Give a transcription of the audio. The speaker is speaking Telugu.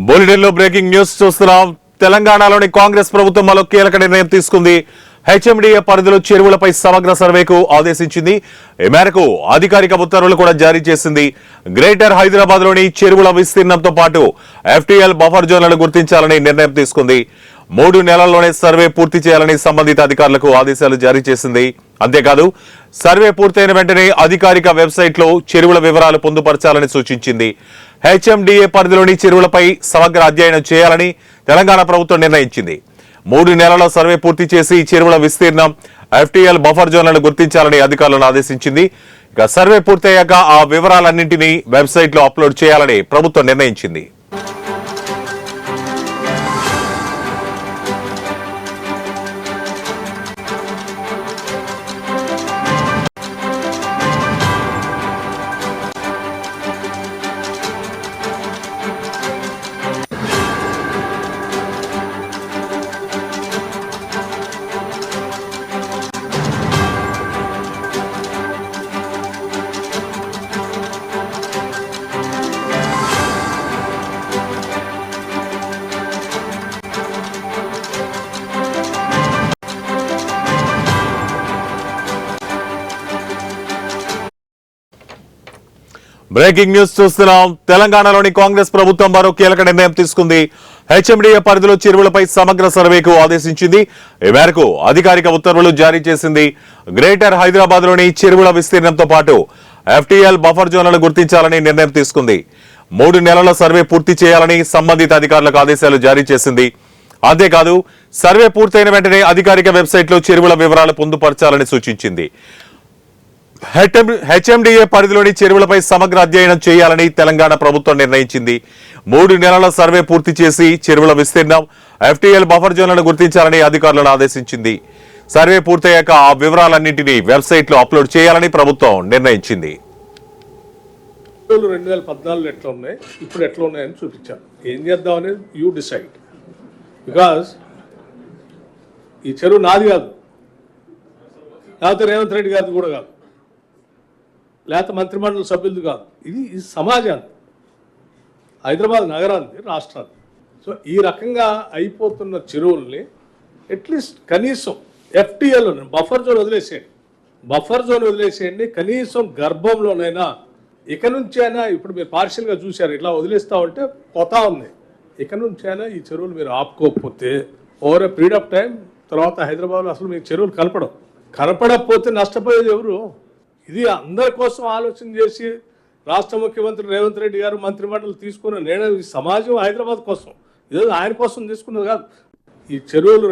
బులెటిన్ లో బ్రేకింగ్ న్యూస్ చూస్తున్నాం. తెలంగాణలోని కాంగ్రెస్ ప్రభుత్వం మరో కీలక నిర్ణయం తీసుకుంది. హెచ్ఎండిఏ పరిధిలో చెరువులపై సమగ్ర సర్వేకు ఆదేశించింది. ఈ మేరకు అధికారిక ఉత్తర్వులు కూడా జారీ చేసింది. గ్రేటర్ హైదరాబాద్ లోని చెరువుల విస్తీర్ణంతో పాటు ఎఫ్టీఎల్ బఫర్ జోన్లను గుర్తించాలని నిర్ణయం తీసుకుంది. 3 నెలల్లోనే సర్వే పూర్తి చేయాలని సంబంధిత అధికారులకు ఆదేశాలు జారీ చేసింది. అంతేకాదు సర్వే పూర్తయిన వెంటనే అధికారిక వెబ్సైట్ లో చెరువుల వివరాలు పొందుపరచాలని సూచించింది. హెచ్ఎండిఏ పరిధిలోని చెరువులపై సమగ్ర అధ్యయనం చేయాలని తెలంగాణ ప్రభుత్వం నిర్ణయించింది. 3 నెలల సర్వే పూర్తి చేసి చెరువుల విస్తీర్ణం, ఎఫ్టీఎల్ బఫర్ జోన్లను గుర్తించాలని అధికారులను ఆదేశించింది. ఇక సర్వే పూర్తయ్యాక ఆ వివరాలన్నింటినీ వెబ్సైట్ లో అప్లోడ్ చేయాలని ప్రభుత్వం నిర్ణయించింది. బ్రేకింగ్ న్యూస్ చూస్తున్నాం. తెలంగాణలోని కాంగ్రెస్ ప్రభుత్వం మరో కీలక నిర్ణయం తీసుకుంది. హెచ్ఎండిఏ పరిధిలో చెరువులపై సమగ్ర సర్వేకు ఆదేశించింది. ఈ మేరకు అధికారిక ఉత్తర్వులు జారీ చేసింది. గ్రేటర్ హైదరాబాద్ లోని చెరువుల విస్తీర్ణంతో పాటు ఎఫ్టీఎల్ బఫర్ జోన్లను గుర్తించాలని నిర్ణయం తీసుకుంది. 3 నెలల సర్వే పూర్తి చేయాలని సంబంధిత అధికారులకు ఆదేశాలు జారీ చేసింది. అంతేకాదు సర్వే పూర్తయిన వెంటనే అధికారిక వెబ్సైట్ లో చెరువుల వివరాలు పొందుపరచాలని సూచించింది. హెచ్ఎండిఏ పరిధిలోని చెరువులపై సమగ్ర అధ్యయనం చేయాలని తెలంగాణ ప్రభుత్వం నిర్ణయించింది. 3 నెలల సర్వే పూర్తి చేసి చెరువుల విస్తీర్ణం, ఎఫ్టీఎల్ బఫర్ జోన్లను గుర్తించాలని అధికారులను ఆదేశించింది. సర్వే పూర్తయ్యాక ఆ వివరాలన్నింటినీ వెబ్సైట్ లో అప్లోడ్ చేయాలని ప్రభుత్వం నిర్ణయించింది. 2014 ఎట్లా ఉన్నాయి, ఇప్పుడు ఎట్లా ఉన్నాయని చూపించాను. ఏం చేద్దాం అనేది యూ డిసైడ్. బికాజ్ ఈ చెరువు నాది కాదు, లేకపోతే రేవంత్ రెడ్డి గారిది కూడా కాదు, లేకపోతే మంత్రిమండలి సభ్యులది కాదు. ఇది సమాజాన్ని, హైదరాబాద్ నగరాన్ని, రాష్ట్రాన్ని. సో ఈ రకంగా అయిపోతున్న చెరువుల్ని అట్లీస్ట్ కనీసం ఎఫ్టీఎల్ బఫర్ జోన్ వదిలేసేయండి. కనీసం గర్భంలోనైనా ఇక నుంచైనా, ఇప్పుడు మీరు పార్షియల్గా చూశారు, ఇట్లా వదిలేస్తా ఉంటే పోతా ఉంది. ఇక నుంచైనా ఈ చెరువులు మీరు ఆపుకోకపోతే over a period of time తర్వాత హైదరాబాద్లో అసలు మీకు చెరువులు కనపడకపోతే నష్టపోయేది ఎవరు? ఇది అందరి కోసం ఆలోచన చేసి రాష్ట్ర ముఖ్యమంత్రి రేవంత్ రెడ్డి గారు మంత్రిమండలి తీసుకున్న నిర్ణయం ఈ సమాజం హైదరాబాద్ కోసం, ఇదే ఆయన కోసం తీసుకున్నది కాదు. ఈ చెరువులు